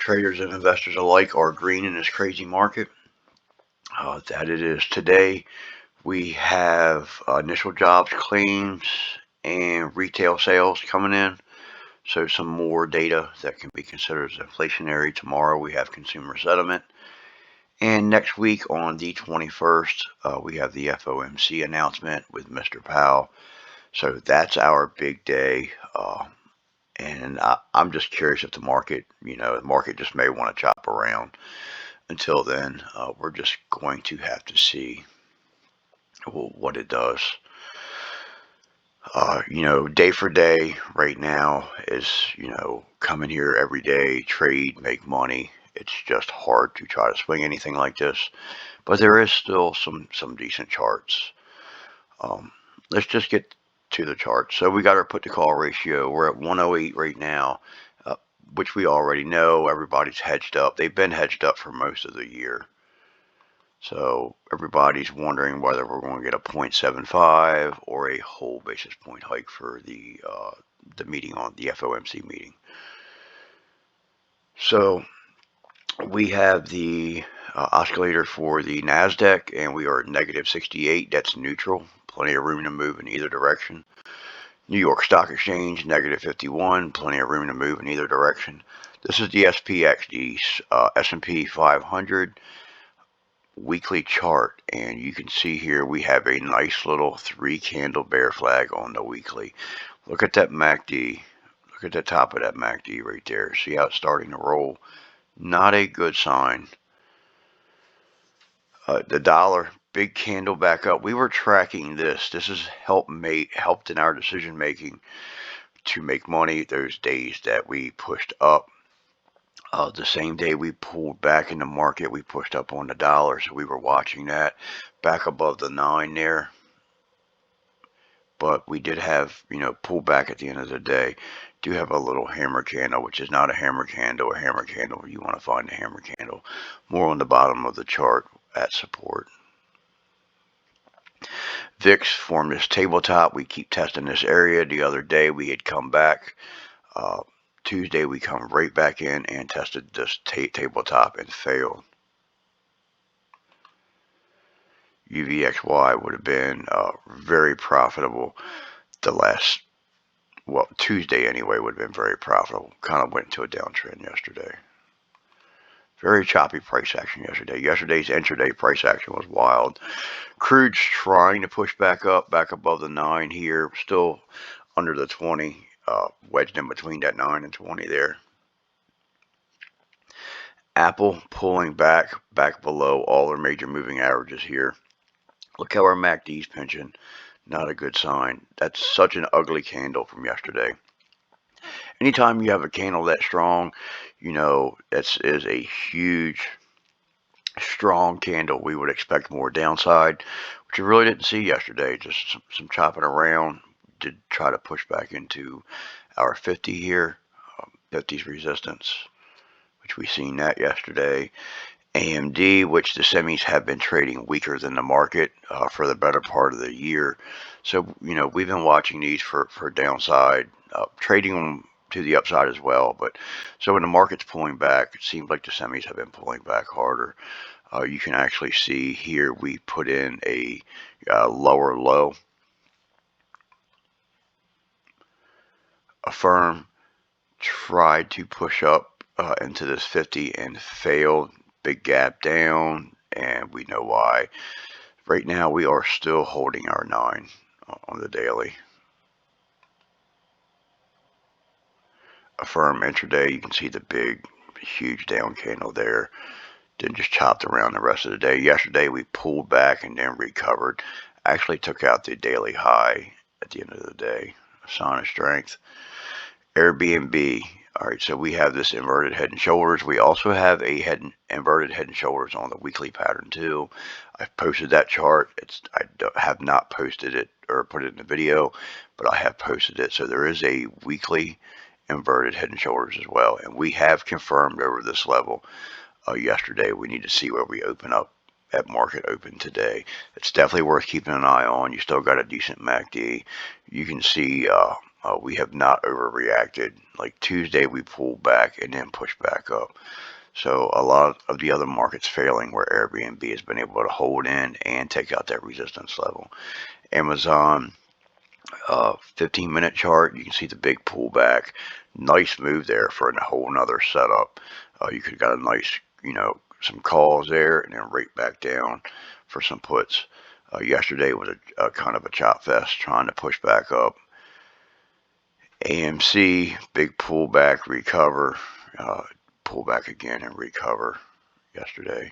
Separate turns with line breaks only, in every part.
traders and investors alike are green in this crazy market. That it is today. We have initial jobs claims and retail sales coming in. So some more data that can be considered as inflationary. Tomorrow we have consumer sentiment. And next week on the 21st, we have the FOMC announcement with Mr. Powell. So that's our big day. And I'm just curious if the market just may want to chop around. Until then, we're just going to have to see what it does. Day for day right now is, come in here every day, trade, make money. It's just hard to try to swing anything like this, but there is still some decent charts. Let's just get to the chart. So we got our put to call ratio. We're at 108 right now, which we already know. Everybody's hedged up. They've been hedged up for most of the year. So everybody's wondering whether we're going to get a 0.75 or a whole basis point hike for the meeting on the FOMC meeting. So we have the oscillator for the NASDAQ, and we are at negative 68. That's neutral. Plenty of room to move in either direction. New York Stock Exchange, negative 51. Plenty of room to move in either direction. This is the SPX, the S&P 500 weekly chart, and you can see here we have a nice little 3-candle bear flag on the weekly. Look at that MACD. Look at the top of that MACD right there. See how it's starting to roll? Not a good sign. The dollar, big candle back up. We were tracking this. This has helped in our decision making to make money those days that we pushed up. The same day we pulled back in the market, we pushed up on the dollar, so we were watching that back above the 9 there. But we did have, pull back at the end of the day. Do have a little hammer candle, which is not a hammer candle. A hammer candle, you want to find a hammer candle more on the bottom of the chart at support. VIX formed this tabletop. We keep testing this area. The other day we had come back. Tuesday we come right back in and tested this tabletop and failed. UVXY would have been very profitable. Tuesday anyway would have been very profitable. Kind of went into a downtrend yesterday. Very choppy price action yesterday. Yesterday's intraday price action was wild. Crude's trying to push back up, back above the 9 here. Still under the 20. Wedged in between that 9 and 20 there. Apple pulling back below all their major moving averages here. Look how our MACD's pinching. Not a good sign. That's such an ugly candle from yesterday. Anytime you have a candle that strong, that is a huge, strong candle. We would expect more downside, which we really didn't see yesterday. Just some chopping around. Did try to push back into our 50 here, 50's resistance, which we seen that yesterday. AMD, which the semis have been trading weaker than the market for the better part of the year. So, we've been watching these for downside, trading them to the upside as well. But so when the market's pulling back, it seems like the semis have been pulling back harder. You can actually see here we put in a lower low. Affirm tried to push up into this 50 and failed. Big gap down, and we know why. Right now we are still holding our 9 on the daily. Affirm intraday, you can see the big huge down candle there. Then just chopped around the rest of the day. Yesterday we pulled back and then recovered. Actually took out the daily high at the end of the day. A sign of strength. Airbnb. All right, so we have this inverted head and shoulders. We also have a inverted head and shoulders on the weekly pattern too. I've posted that chart. I have not posted it or put it in the video, but I have posted it. So there is a weekly inverted head and shoulders as well, and we have confirmed over this level yesterday. We need to see where we open up at market open today. It's definitely worth keeping an eye on. You still got a decent MACD. You can see We have not overreacted. Like Tuesday, we pulled back and then pushed back up. So a lot of the other markets failing where Airbnb has been able to hold in and take out that resistance level. Amazon, 15-minute chart, you can see the big pullback. Nice move there for a whole nother setup. You could have got a nice, some calls there and then right back down for some puts. Yesterday was a kind of a chop fest trying to push back up. AMC, big pullback, recover, pull back again and recover yesterday.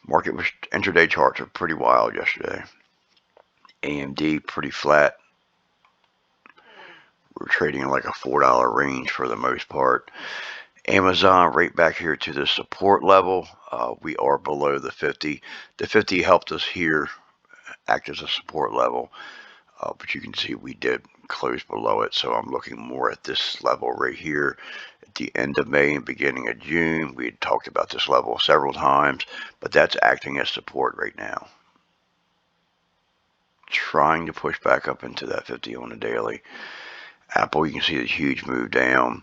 Market was intraday charts are pretty wild yesterday. AMD pretty flat. We're trading in like a $4 range for the most part. Amazon right back here to the support level. We are below the 50. The 50 helped us here act as a support level, but you can see we did close below it. So I'm looking more at this level right here. At the end of May and beginning of June, we had talked about this level several times, but that's acting as support right now. Trying to push back up into that 50 on the daily. Apple, you can see the huge move down.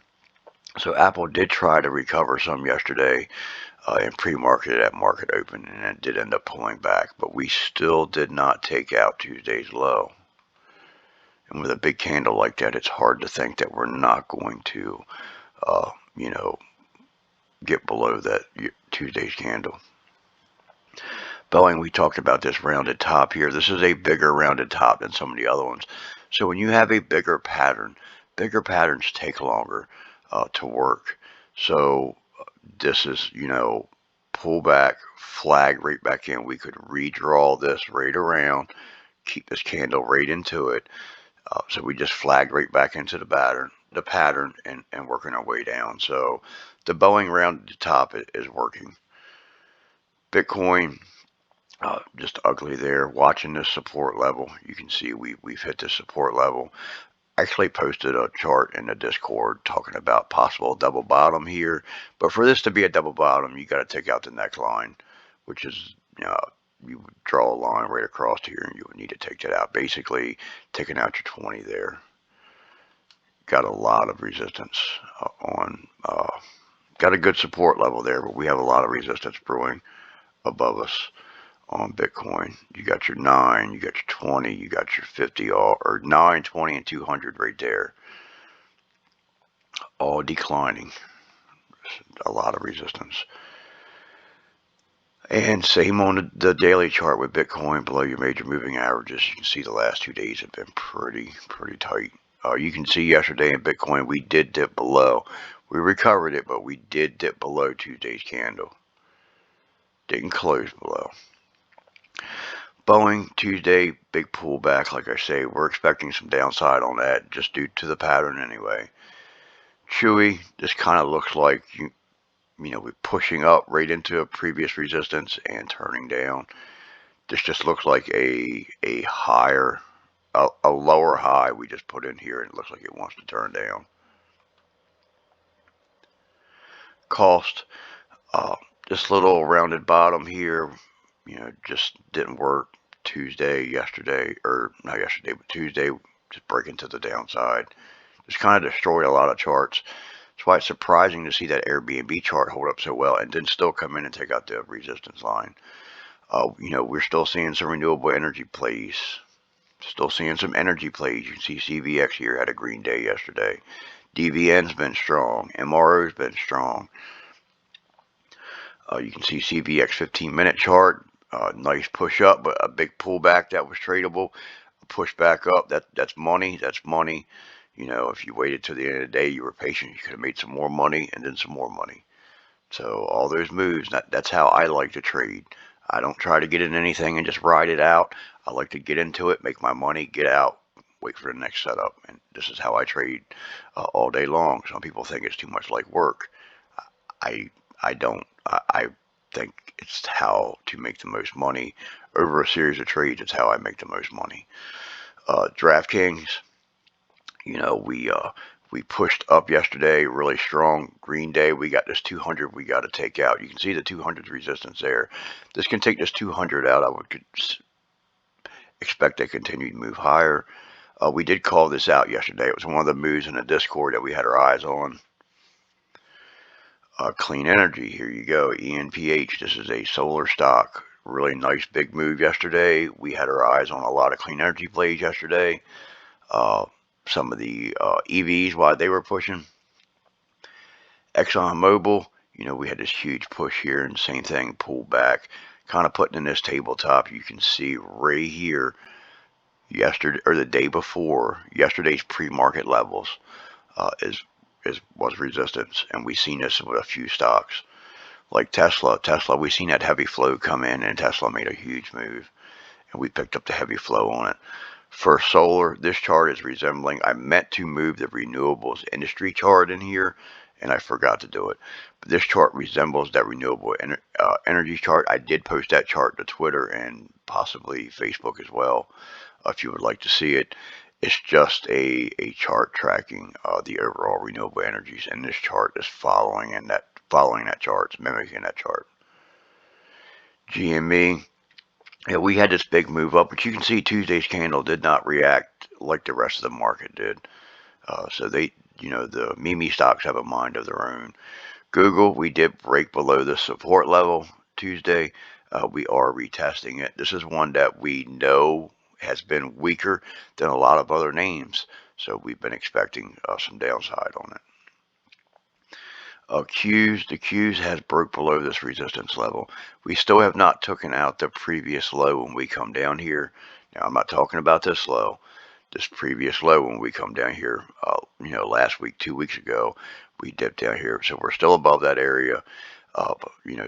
So Apple did try to recover some yesterday and pre-marketed at market open, and it did end up pulling back. But we still did not take out Tuesday's low. And with a big candle like that, it's hard to think that we're not going to, get below that Tuesday's candle. Boeing, we talked about this rounded top here. This is a bigger rounded top than some of the other ones. So when you have a bigger patterns take longer to work. So this is, pull back, flag right back in. We could redraw this right around, keep this candle right into it. So we just flagged right back into the pattern and working our way down. So the Boeing rounded top is working. Bitcoin, just ugly there. Watching this support level, you can see we've hit the support level. Actually posted a chart in the Discord talking about possible double bottom here. But for this to be a double bottom, you got to take out the neckline, which is, you would draw a line right across here and you would need to take that out. Basically, taking out your 20 there. Got a lot of resistance got a good support level there, but we have a lot of resistance brewing above us on Bitcoin. You got your 9, you got your 20, you got your 50, or 9, 20, and 200 right there. All declining. A lot of resistance. And same on the daily chart with Bitcoin below your major moving averages. You can see the last 2 days have been pretty tight. You can see yesterday in Bitcoin we did dip below. We recovered it, but we did dip below Tuesday's candle. Didn't close below. Boeing, Tuesday, big pullback. Like I say, we're expecting some downside on that just due to the pattern anyway. Chewy, this kind of looks like we're pushing up right into a previous resistance and turning down. This just looks like a lower high we just put in here, and it looks like it wants to turn down. Cost, this little rounded bottom here, just didn't work. Tuesday, not yesterday, but Tuesday, just breaking to the downside. Just kind of destroyed a lot of charts. That's why it's surprising to see that Airbnb chart hold up so well and then still come in and take out the resistance line. We're still seeing some renewable energy plays. Still seeing some energy plays. You can see CVX here had a green day yesterday. DVN's been strong. MRO's been strong. You can see CVX 15-minute chart. Nice push up, but a big pullback that was tradable. A push back up, that's money. That's money. If you waited till the end of the day, you were patient, you could have made some more money and then some more money. So all those moves, that's how I like to trade. I don't try to get in anything and just ride it out. I like to get into it, make my money, get out, wait for the next setup. And this is how I trade all day long. Some people think it's too much like work. I don't. I think it's how to make the most money over a series of trades. It's how I make the most money. DraftKings, we pushed up yesterday, really strong. Green day, we got this 200 we got to take out. You can see the 200 resistance there. This can take this 200 out. I would expect a continued move higher. We did call this out yesterday. It was one of the moves in the Discord that we had our eyes on. Clean energy, here you go. ENPH, this is a solar stock. Really nice big move yesterday. We had our eyes on a lot of clean energy plays yesterday. Some of the EVs, while they were pushing. ExxonMobil, we had this huge push here, and same thing, pulled back. Kind of putting in this tabletop, you can see right here, yesterday or the day before, yesterday's pre-market levels was resistance, and we've seen this with a few stocks like Tesla. We've seen that heavy flow come in, and Tesla made a huge move, and we picked up the heavy flow on it. For solar, this chart is resembling, I meant to move the renewables industry chart in here, and I forgot to do it. But this chart resembles that renewable energy chart. I did post that chart to Twitter and possibly Facebook as well, if you would like to see it. It's just a chart tracking the overall renewable energies, and this chart is following that chart, it's mimicking that chart. GME, yeah, we had this big move up, but you can see Tuesday's candle did not react like the rest of the market did. So the meme stocks have a mind of their own. Google, we did break below the support level Tuesday. We are retesting it. This is one that we know has been weaker than a lot of other names, so we've been expecting some downside on it. The Qs has broke below this resistance level. We still have not taken out the previous low when we come down here. Now, I'm not talking about this low. This previous low when we come down here, last week, 2 weeks ago, we dipped down here. So we're still above that area.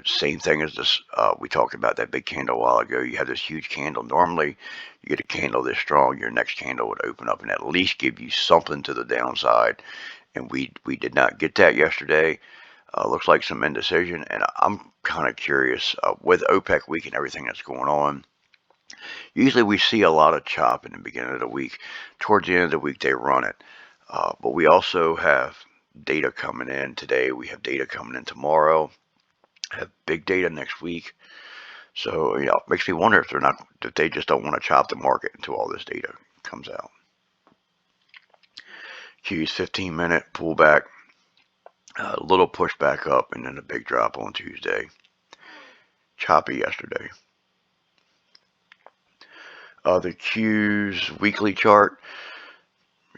Same thing as this. We talked about that big candle a while ago. You have this huge candle. Normally, you get a candle this strong, your next candle would open up and at least give you something to the downside. And we did not get that yesterday. Looks like some indecision. And I'm kind of curious with OPEC week and everything that's going on. Usually we see a lot of chop in the beginning of the week. Towards the end of the week, they run it. But we also have data coming in today. We have data coming in tomorrow. Have big data next week. So, it makes me wonder if they just don't want to chop the market until all this data comes out. Q's 15-minute pullback, a little push back up, and then a big drop on Tuesday. Choppy yesterday. The Q's weekly chart,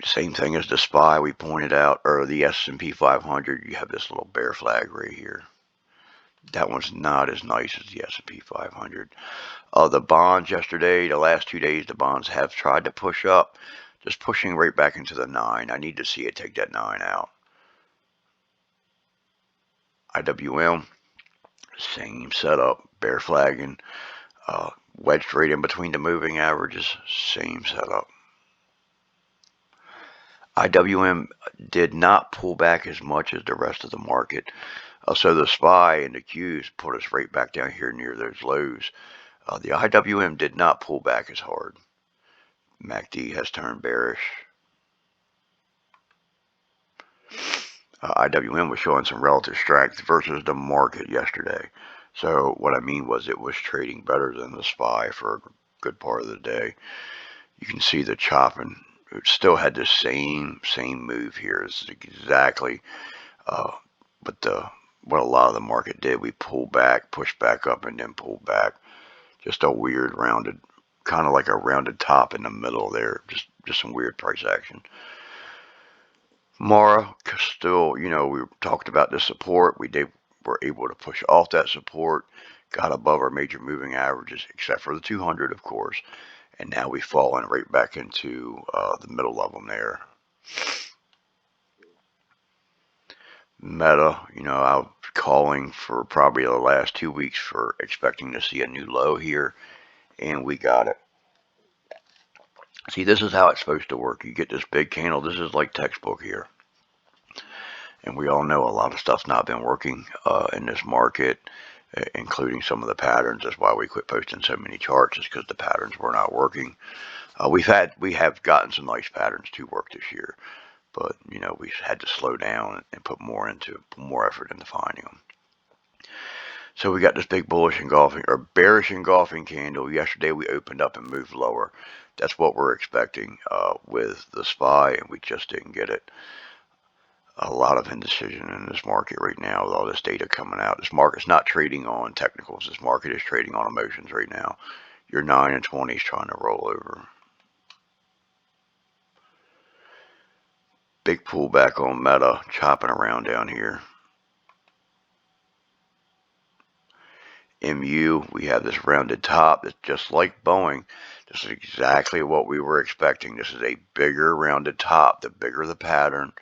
same thing as the SPY we pointed out, or the S&P 500. You have this little bear flag right here. That one's not as nice as the S&P 500. The bonds yesterday, the last 2 days, the bonds have tried to push up, just pushing right back into the 9. I need to see it take that 9 out. IWM, same setup, bear flagging, wedged right in between the moving averages, same setup. IWM did not pull back as much as the rest of the market. So the SPY and the Qs put us right back down here near those lows. The IWM did not pull back as hard. MACD has turned bearish. IWM was showing some relative strength versus the market yesterday. So what I mean was it was trading better than the SPY for a good part of the day. You can see the chopping. It still had the same move here. It's exactly what a lot of the market did. We pulled back, pushed back up, and then pulled back. Just a weird rounded, kind of like a rounded top in the middle there. Just some weird price action. Mara, still, we talked about the support. We were able to push off that support, got above our major moving averages, except for the 200, of course. And now we've fallen right back into the middle of them there. Meta, I'm calling for probably the last 2 weeks for expecting to see a new low here, and we got it. See, this is how it's supposed to work. You get this big candle. This is like textbook here. And we all know a lot of stuff's not been working in this market, including some of the patterns. That's why we quit posting so many charts, is because the patterns were not working. We have gotten some nice patterns to work this year, but we've had to slow down and put more effort into finding them. So we got this big bullish engulfing or bearish engulfing candle. Yesterday we opened up and moved lower. That's what we're expecting with the SPY, and we just didn't get it. A lot of indecision in this market right now with all this data coming out. This market's not trading on technicals. This market is trading on emotions right now. Your 9 and 20 is trying to roll over. Big pullback on Meta, chopping around down here. MU, we have this rounded top that's just like Boeing. This is exactly what we were expecting. This is a bigger rounded top. The bigger the pattern,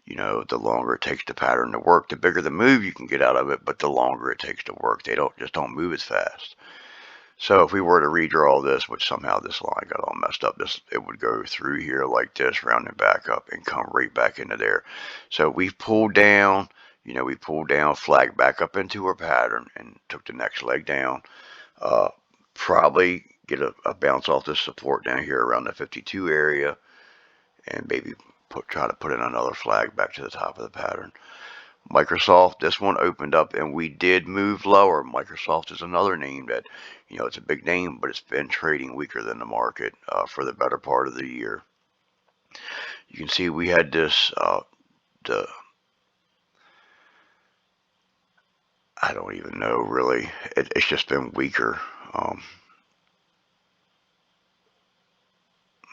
the longer it takes the pattern to work. The bigger the move you can get out of it, but the longer it takes to work. They don't move as fast. So if we were to redraw this, which somehow this line got all messed up, it would go through here like this, rounding back up and come right back into there. So we've pulled down, we pulled down, flagged back up into our pattern and took the next leg down. Probably get a bounce off this support down here around the 52 area and maybe try to put in another flag back to the top of the pattern. Microsoft, this one opened up and we did move lower. Microsoft is another name that, it's a big name, but it's been trading weaker than the market for the better part of the year. You can see we had this, I don't even know really. It's just been weaker.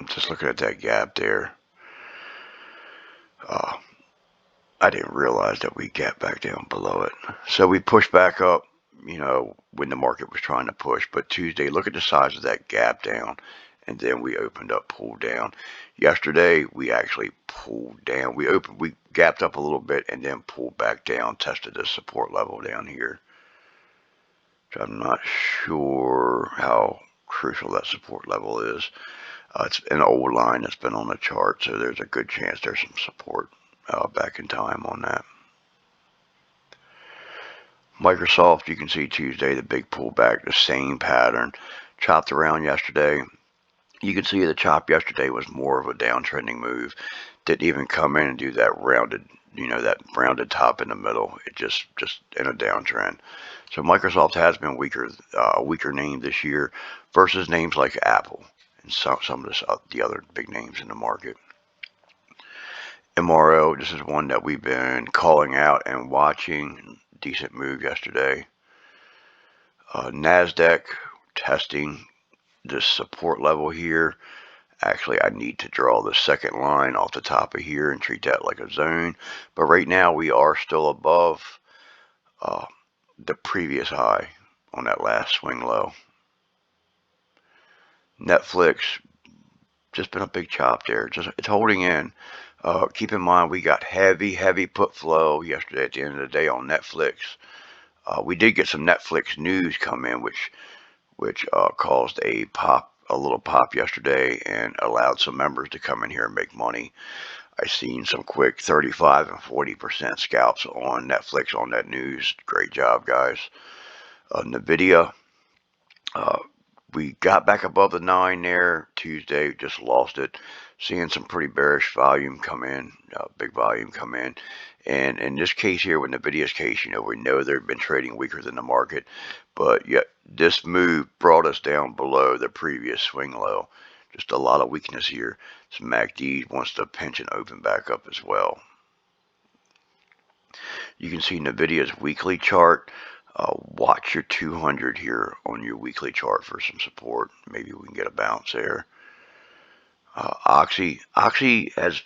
Just looking at that gap there. I didn't realize that we gapped back down below it. So we pushed back up, when the market was trying to push. But Tuesday, look at the size of that gap down. And then we opened up, pulled down. Yesterday, we actually pulled down. We gapped up a little bit and then pulled back down, tested this support level down here. So I'm not sure how crucial that support level is. It's an old line that's been on the chart, so there's a good chance there's some support back in time on that. Microsoft, you can see Tuesday, the big pullback, the same pattern. Chopped around yesterday. You can see the chop yesterday was more of a downtrending move. Didn't even come in and do that rounded, that rounded top in the middle. It just in a downtrend. So Microsoft has been a weaker name this year versus names like Apple and some of the other big names in the market. MRO, this is one that we've been calling out and watching. Decent move yesterday. NASDAQ, testing this support level here. Actually, I need to draw the second line off the top of here and treat that like a zone. But right now, we are still above the previous high on that last swing low. Netflix, just been a big chop there. It's holding in. Keep in mind, we got heavy put flow yesterday at the end of the day on Netflix. We did get some Netflix news come in, which caused a little pop yesterday and allowed some members to come in here and make money. I seen some quick 35 and 40% scalps on Netflix on that news. Great job, guys. Nvidia, we got back above the 9 there Tuesday, just lost it. Seeing some pretty bearish volume come in, big volume come in. And in this case here, with Nvidia's case, we know they've been trading weaker than the market. But yet this move brought us down below the previous swing low. Just a lot of weakness here. So MACD wants to pinch and open back up as well. You can see Nvidia's weekly chart. Watch your 200 here on your weekly chart for some support. Maybe we can get a bounce there. Oxy has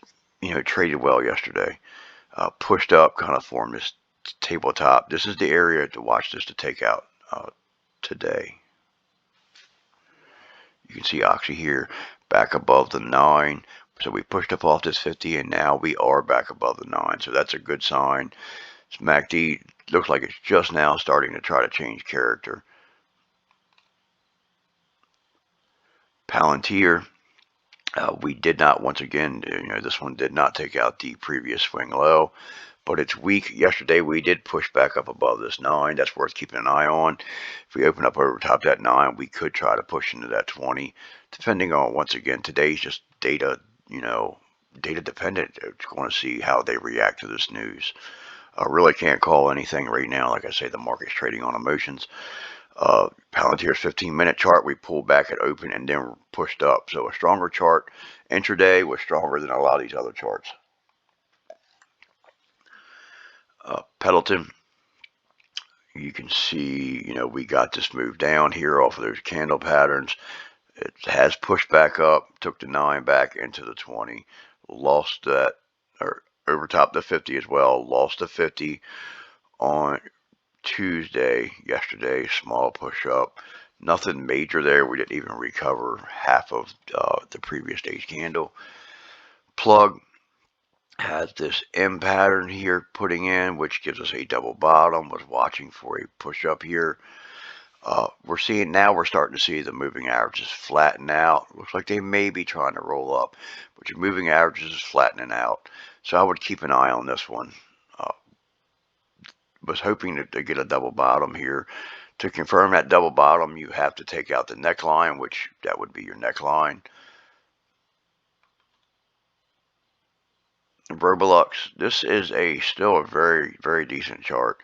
traded well yesterday. Pushed up, kind of formed this tabletop. This is the area to watch this to take out today. You can see Oxy here back above the 9. So we pushed up off this 50 and now we are back above the 9. So that's a good sign. MACD looks like it's just now starting to try to change character. Palantir, we did not, once again, this one did not take out the previous swing low, but it's weak. Yesterday we did push back up above this 9. That's worth keeping an eye on. If we open up over top that 9, we could try to push into that 20, depending on, once again, today's just data, data dependent. It's going to see how they react to this news. I really can't call anything right now. Like I say, the market's trading on emotions. Palantir's 15-minute chart, we pulled back at open and then pushed up. So a stronger chart intraday was stronger than a lot of these other charts. Pendleton, you can see, we got this move down here off of those candle patterns. It has pushed back up, took the 9 back into the 20, lost that, or overtopped the 50 as well, lost the 50 on Tuesday, yesterday, small push up. Nothing major there. We didn't even recover half of the previous day's candle. Plug has this M pattern here putting in, which gives us a double bottom. Was watching for a push up here. We're starting to see the moving averages flatten out. Looks like they may be trying to roll up, but your moving averages is flattening out. So I would keep an eye on this one. Was hoping to get a double bottom here. To confirm that double bottom, you have to take out the neckline, which that would be your neckline. Roblox, this is still a very, very decent chart.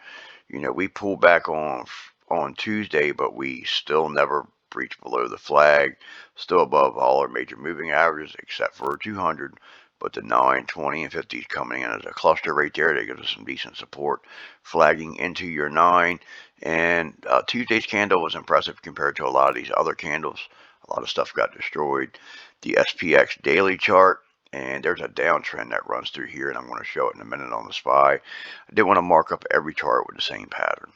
We pulled back on Tuesday, but we still never breached below the flag. Still above all our major moving averages except for 200. But the 9, 20, and 50 is coming in as a cluster right there. That gives us some decent support. Flagging into your 9. And Tuesday's candle was impressive compared to a lot of these other candles. A lot of stuff got destroyed. The SPX daily chart. And there's a downtrend that runs through here, and I'm going to show it in a minute on the SPY. I didn't want to mark up every chart with the same pattern.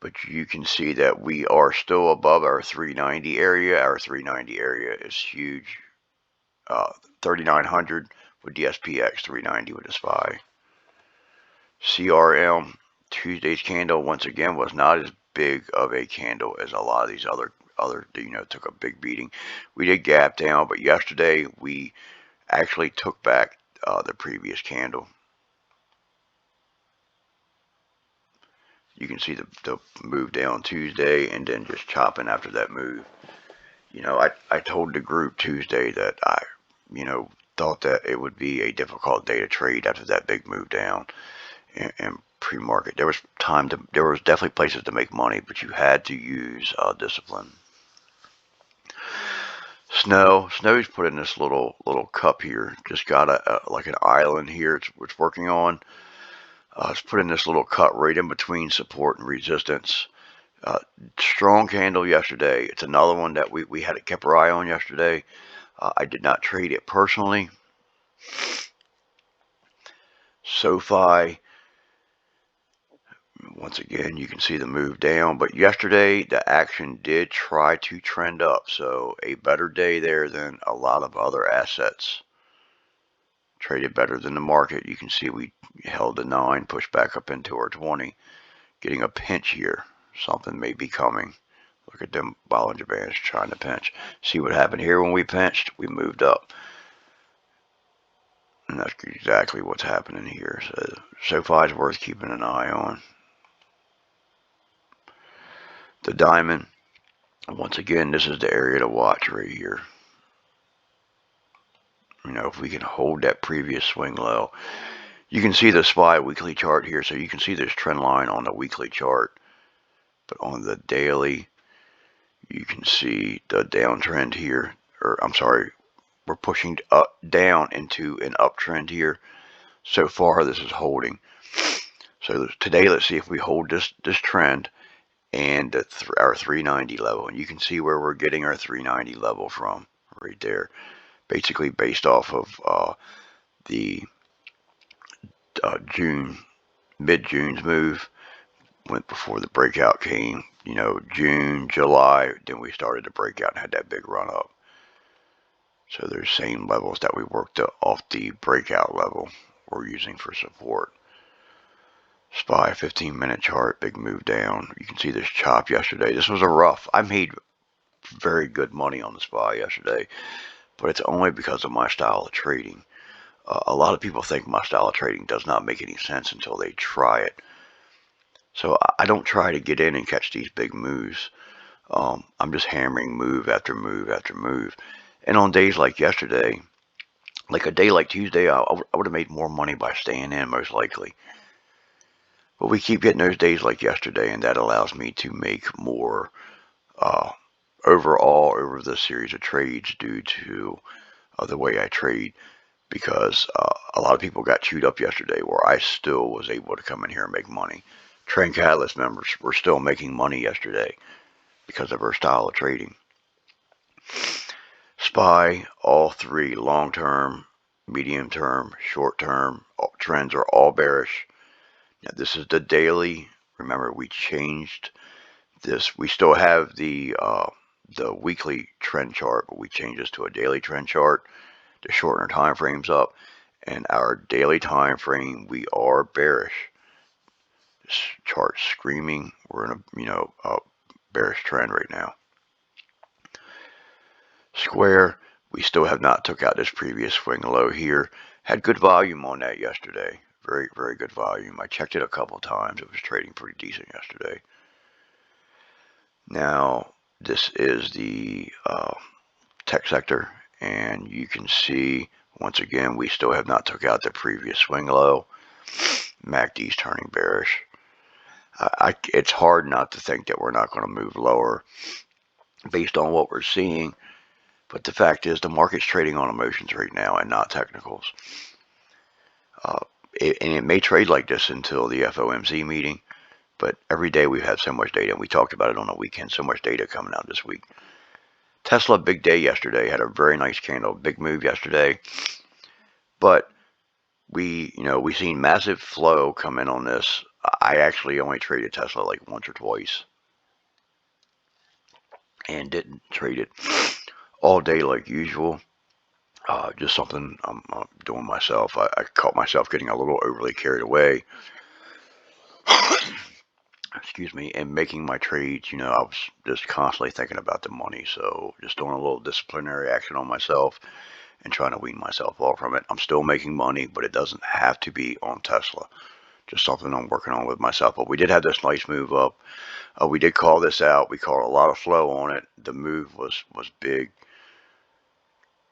But you can see that we are still above our 390 area. Our 390 area is huge. 3,900 with the SPX, 390 with the SPY. CRM, Tuesday's candle, once again, was not as big of a candle as a lot of these other took a big beating. We did gap down, but yesterday we actually took back the previous candle. You can see the move down Tuesday and then just chopping after that move. I told the group Tuesday that I, thought that it would be a difficult day to trade after that big move down and pre-market. There was definitely places to make money, but you had to use discipline. Snow's put in this little cup here. Just got like an island here. It's working on. It's put in this little cut right in between support and resistance. Strong candle yesterday. It's another one that we had kept our eye on yesterday. I did not trade it personally. SoFi, once again, you can see the move down. But yesterday, the action did try to trend up. So a better day there than a lot of other assets. Traded better than the market. You can see we held the 9, pushed back up into our 20. Getting a pinch here. Something may be coming. Look at them Bollinger Bands trying to pinch. See what happened here when we pinched? We moved up. And that's exactly what's happening here. So SoFi is worth keeping an eye on. The diamond, once again, this is the area to watch right here. If we can hold that previous swing low. You can see the SPY weekly chart here, so you can see this trend line on the weekly chart. But on the daily, you can see the downtrend here. Or, I'm sorry, we're pushing down into an uptrend here. So far, this is holding. So today, let's see if we hold this trend and our 390 level. And you can see where we're getting our 390 level from right there. Basically based off of the mid-June's move. Went before the breakout came. June, July, then we started to break out and had that big run up. So there's same levels that we worked off the breakout level we're using for support. SPY 15-minute chart, big move down. You can see this chop yesterday. This was a rough. I made very good money on the SPY yesterday, but it's only because of my style of trading. A lot of people think my style of trading does not make any sense until they try it. So I don't try to get in and catch these big moves. I'm just hammering move after move after move. And on days like yesterday, Like a day like Tuesday, I would have made more money by staying in, most likely. But we keep getting those days like yesterday, and that allows me to make more uh, overall over the series of trades due to the way I trade. Because a lot of people got chewed up yesterday, where I still was able to come in here and make money. Trend Catalyst members were still making money yesterday because of our style of trading. SPY, all three, long term, medium term, short term, trends are all bearish. Now, this is the daily. Remember, we changed this. We still have the weekly trend chart, but we changed this to a daily trend chart to shorten our time frames up. And our daily time frame, we are bearish. This chart's screaming. We're in a bearish trend right now. Square, we still have not took out this previous swing low here. Had good volume on that yesterday. Very, very good volume. I checked it a couple times. It was trading pretty decent yesterday. Now, this is the tech sector, and you can see, once again, we still have not took out the previous swing low. MACD's turning bearish. It's hard not to think that we're not going to move lower based on what we're seeing. But the fact is, the market's trading on emotions right now and not technicals. And it may trade like this until the FOMC meeting. But every day we've had so much data, and we talked about it on the weekend, so much data coming out this week. Tesla, big day yesterday, had a very nice candle, big move yesterday. But we seen massive flow come in on this. I actually only traded Tesla like once or twice and didn't trade it all day like usual. Just something I'm doing myself. I caught myself getting a little overly carried away. Excuse me, and making my trades. I was just constantly thinking about the money, so just doing a little disciplinary action on myself and trying to wean myself off from it. I'm still making money, but it doesn't have to be on Tesla. Just something I'm working on with myself. But we did have this nice move up. We did call this out. We called a lot of flow on it. The move was big.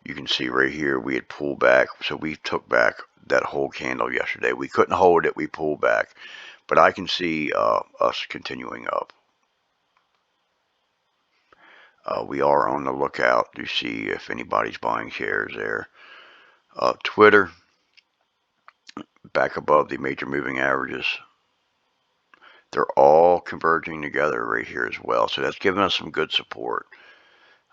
You can see right here we had pulled back, so we took back that whole candle yesterday. We couldn't hold it, we pulled back, but I can see us continuing up. We are on the lookout to see if anybody's buying shares there. Twitter, back above the major moving averages. They're all converging together right here as well, so that's giving us some good support.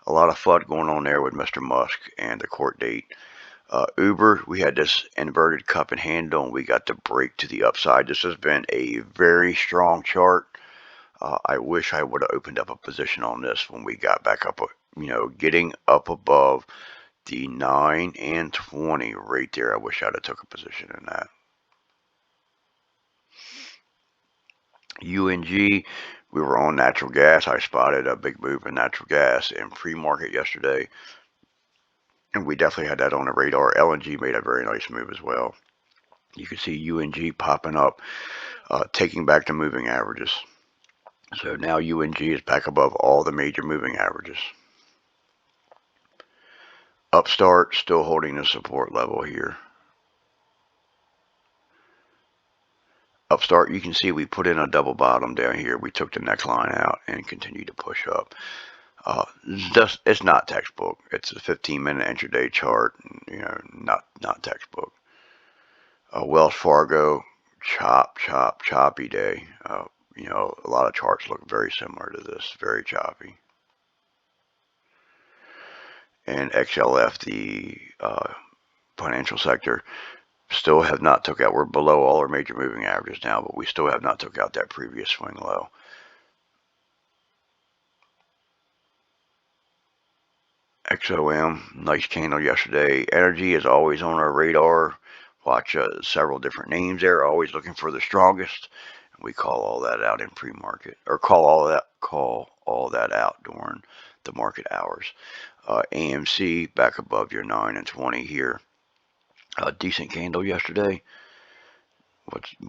A lot of FUD going on there with Mr. Musk and the court date. Uber, we had this inverted cup and handle, and we got the break to the upside. This has been a very strong chart. I wish I would have opened up a position on this when we got back up, getting up above the 9 and 20 right there. I wish I'd have took a position in that. UNG, we were on natural gas. I spotted a big move in natural gas in pre-market yesterday, and we definitely had that on the radar. LNG made a very nice move as well. You can see UNG popping up, taking back the moving averages. So now UNG is back above all the major moving averages. Upstart still holding the support level here. Upstart, you can see we put in a double bottom down here. We took the neckline out and continued to push up. It's not textbook. It's a 15-minute intraday chart. Not textbook. Wells Fargo, choppy day. A lot of charts look very similar to this, very choppy. And XLF, the financial sector, still have not took out. We're below all our major moving averages now, but we still have not took out that previous swing low. XOM, nice candle yesterday. Energy is always on our radar. Watch several different names there, always looking for the strongest. We call all that out in pre-market, or call all that out during the market hours. AMC back above your 9 and 20 here. A decent candle yesterday.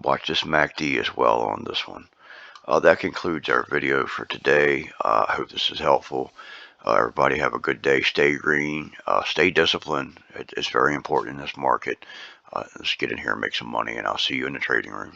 Watch this MACD as well on this one. That concludes our video for today. I hope this is helpful. Everybody have a good day. Stay green. Stay disciplined. It's very important in this market. Let's get in here and make some money, and I'll see you in the trading room.